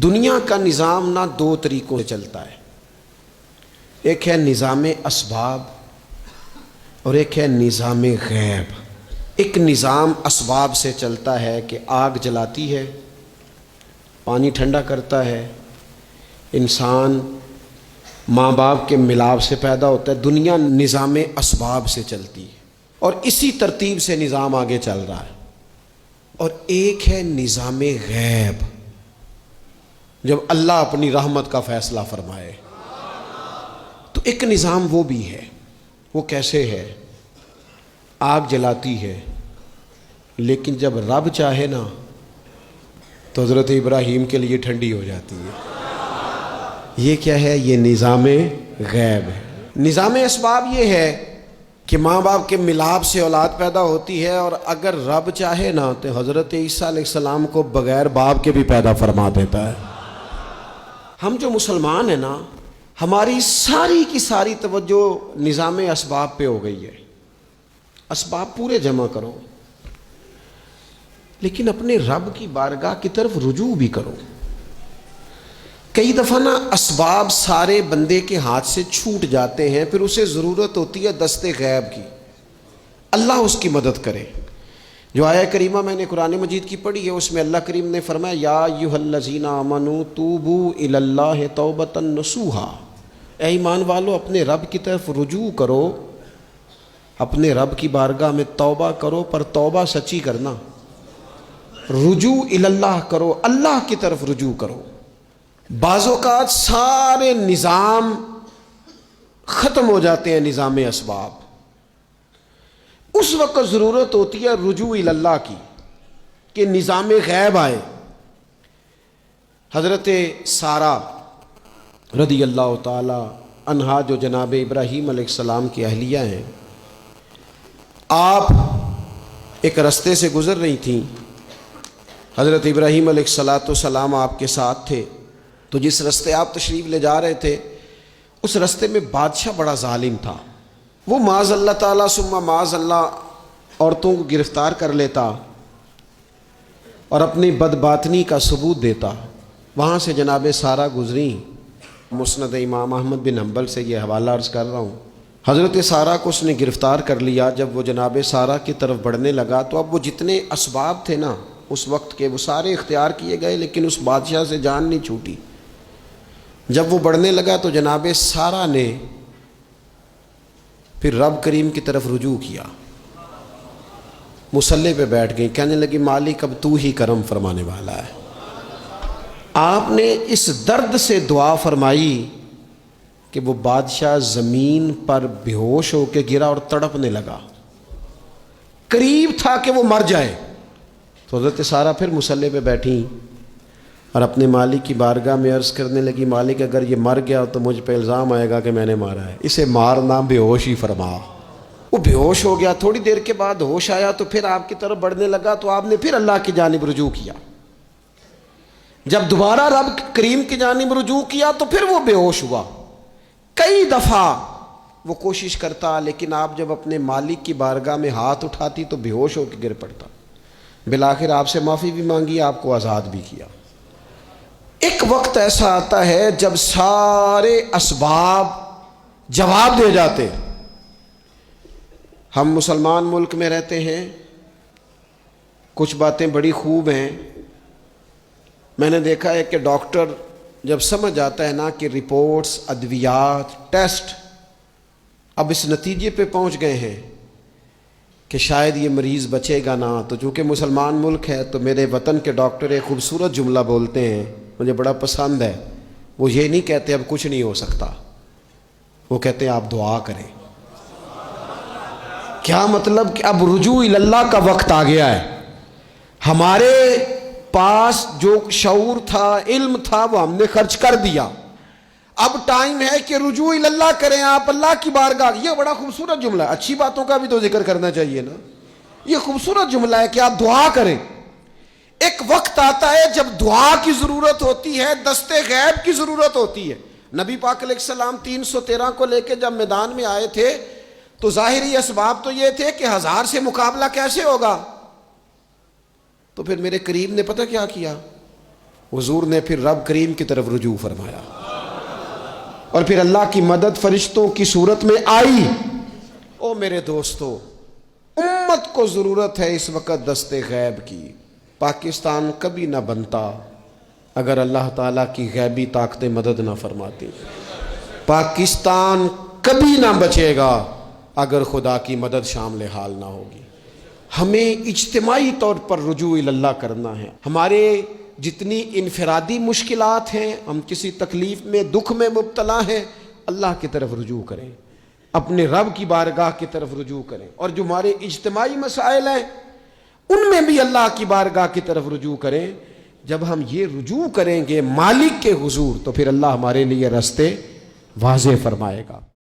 دنیا کا نظام نہ دو طریقوں سے چلتا ہے، ایک ہے نظام اسباب اور ایک ہے نظام غیب۔ ایک نظام اسباب سے چلتا ہے کہ آگ جلاتی ہے، پانی ٹھنڈا کرتا ہے، انسان ماں باپ کے ملاپ سے پیدا ہوتا ہے۔ دنیا نظام اسباب سے چلتی ہے اور اسی ترتیب سے نظام آگے چل رہا ہے۔ اور ایک ہے نظام غیب، جب اللہ اپنی رحمت کا فیصلہ فرمائے۔ تو ایک نظام وہ بھی ہے، وہ کیسے ہے؟ آگ جلاتی ہے، لیکن جب رب چاہے نا تو حضرت ابراہیم کے لیے ٹھنڈی ہو جاتی ہے۔ یہ کیا ہے؟ یہ نظام غیب ہے۔ نظام اسباب یہ ہے کہ ماں باپ کے ملاپ سے اولاد پیدا ہوتی ہے، اور اگر رب چاہے نا تو حضرت عیسیٰ علیہ السلام کو بغیر باپ کے بھی پیدا فرما دیتا ہے۔ ہم جو مسلمان ہیں نا، ہماری ساری کی ساری توجہ نظام اسباب پہ ہو گئی ہے۔ اسباب پورے جمع کرو، لیکن اپنے رب کی بارگاہ کی طرف رجوع بھی کرو۔ کئی دفعہ نا اسباب سارے بندے کے ہاتھ سے چھوٹ جاتے ہیں، پھر اسے ضرورت ہوتی ہے دست غیب کی، اللہ اس کی مدد کرے۔ جو آیہ کریمہ میں نے قرآن مجید کی پڑھی ہے، اس میں اللہ کریم نے فرمایا یا ایھا الذین آمنوا توبوا الی اللہ توبۃ نصوحا، اے ایمان والو اپنے رب کی طرف رجوع کرو، اپنے رب کی بارگاہ میں توبہ کرو، پر توبہ سچی کرنا، رجوع الی اللہ کرو، اللہ کی طرف رجوع کرو۔ بعض اوقات سارے نظام ختم ہو جاتے ہیں، نظام اسباب، اس وقت ضرورت ہوتی ہے رجوع الی اللہ کی، کہ نظام غیب آئے۔ حضرت سارہ رضی اللہ تعالی عنہا، جو جناب ابراہیم علیہ السلام کی اہلیہ ہیں، آپ ایک رستے سے گزر رہی تھیں، حضرت ابراہیم علیہ السلام آپ کے ساتھ تھے، تو جس رستے آپ تشریف لے جا رہے تھے اس رستے میں بادشاہ بڑا ظالم تھا۔ وہ معاذ اللہ تعالیٰ ثم معاذ اللہ عورتوں کو گرفتار کر لیتا اور اپنی بدباطنی کا ثبوت دیتا۔ وہاں سے جناب سارہ گزری، مسند امام احمد بن حنبل سے یہ حوالہ عرض کر رہا ہوں۔ حضرت سارہ کو اس نے گرفتار کر لیا۔ جب وہ جناب سارہ کی طرف بڑھنے لگا تو اب وہ جتنے اسباب تھے نا اس وقت کے، وہ سارے اختیار کیے گئے، لیکن اس بادشاہ سے جان نہیں چھوٹی۔ جب وہ بڑھنے لگا تو جناب سارہ نے پھر رب کریم کی طرف رجوع کیا، مصلی پہ بیٹھ گئی، کہنے لگی مالک اب تو ہی کرم فرمانے والا ہے۔ آپ نے اس درد سے دعا فرمائی کہ وہ بادشاہ زمین پر بے ہوش ہو کے گرا اور تڑپنے لگا، قریب تھا کہ وہ مر جائے۔ تو حضرت سارہ پھر مصلی پہ بیٹھیں اور اپنے مالک کی بارگاہ میں عرض کرنے لگی مالک اگر یہ مر گیا تو مجھ پہ الزام آئے گا کہ میں نے مارا ہے، اسے مارنا بے ہوش ہی فرما۔ وہ بے ہوش ہو گیا، تھوڑی دیر کے بعد ہوش آیا تو پھر آپ کی طرف بڑھنے لگا، تو آپ نے پھر اللہ کی جانب رجوع کیا۔ جب دوبارہ رب کریم کی جانب رجوع کیا تو پھر وہ بے ہوش ہوا۔ کئی دفعہ وہ کوشش کرتا، لیکن آپ جب اپنے مالک کی بارگاہ میں ہاتھ اٹھاتی تو بے ہوش ہو کے گر پڑتا۔ بالآخر آپ سے معافی بھی مانگی، آپ کو آزاد بھی کیا۔ ایک وقت ایسا آتا ہے جب سارے اسباب جواب دے جاتے۔ ہم مسلمان ملک میں رہتے ہیں، کچھ باتیں بڑی خوب ہیں۔ میں نے دیکھا ہے کہ ڈاکٹر جب سمجھ آتا ہے نا کہ رپورٹس، ادویات، ٹیسٹ اب اس نتیجے پہ پہنچ گئے ہیں کہ شاید یہ مریض بچے گا نہ، تو چونکہ مسلمان ملک ہے تو میرے وطن کے ڈاکٹر ایک خوبصورت جملہ بولتے ہیں، مجھے بڑا پسند ہے۔ وہ یہ نہیں کہتے اب کچھ نہیں ہو سکتا، وہ کہتے ہیں آپ دعا کریں۔ کیا مطلب؟ کہ اب رجوع الی اللہ کا وقت آ گیا ہے۔ ہمارے پاس جو شعور تھا، علم تھا، وہ ہم نے خرچ کر دیا۔ اب ٹائم ہے کہ رجوع الی اللہ کریں، آپ اللہ کی بارگاہ۔ یہ بڑا خوبصورت جملہ ہے، اچھی باتوں کا بھی تو ذکر کرنا چاہیے نا۔ یہ خوبصورت جملہ ہے کہ آپ دعا کریں۔ ایک وقت آتا ہے جب دعا کی ضرورت ہوتی ہے، دست غیب کی ضرورت ہوتی ہے۔ نبی پاک علیہ السلام 313 کو لے کے جب میدان میں آئے تھے تو ظاہری اسباب تو یہ تھے کہ 1000 سے مقابلہ کیسے ہوگا۔ تو پھر میرے قریب نے پتہ کیا کیا؟ حضور نے پھر رب کریم کی طرف رجوع فرمایا اور پھر اللہ کی مدد فرشتوں کی صورت میں آئی۔ او میرے دوستو، امت کو ضرورت ہے اس وقت دست غیب کی۔ پاکستان کبھی نہ بنتا اگر اللہ تعالیٰ کی غیبی طاقتیں مدد نہ فرماتی۔ پاکستان کبھی نہ بچے گا اگر خدا کی مدد شامل حال نہ ہوگی۔ ہمیں اجتماعی طور پر رجوع اللہ کرنا ہے۔ ہمارے جتنی انفرادی مشکلات ہیں، ہم کسی تکلیف میں دکھ میں مبتلا ہیں، اللہ کی طرف رجوع کریں، اپنے رب کی بارگاہ کی طرف رجوع کریں، اور جو ہمارے اجتماعی مسائل ہیں ان میں بھی اللہ کی بارگاہ کی طرف رجوع کریں۔ جب ہم یہ رجوع کریں گے مالک کے حضور تو پھر اللہ ہمارے لیے راستے واضح فرمائے گا۔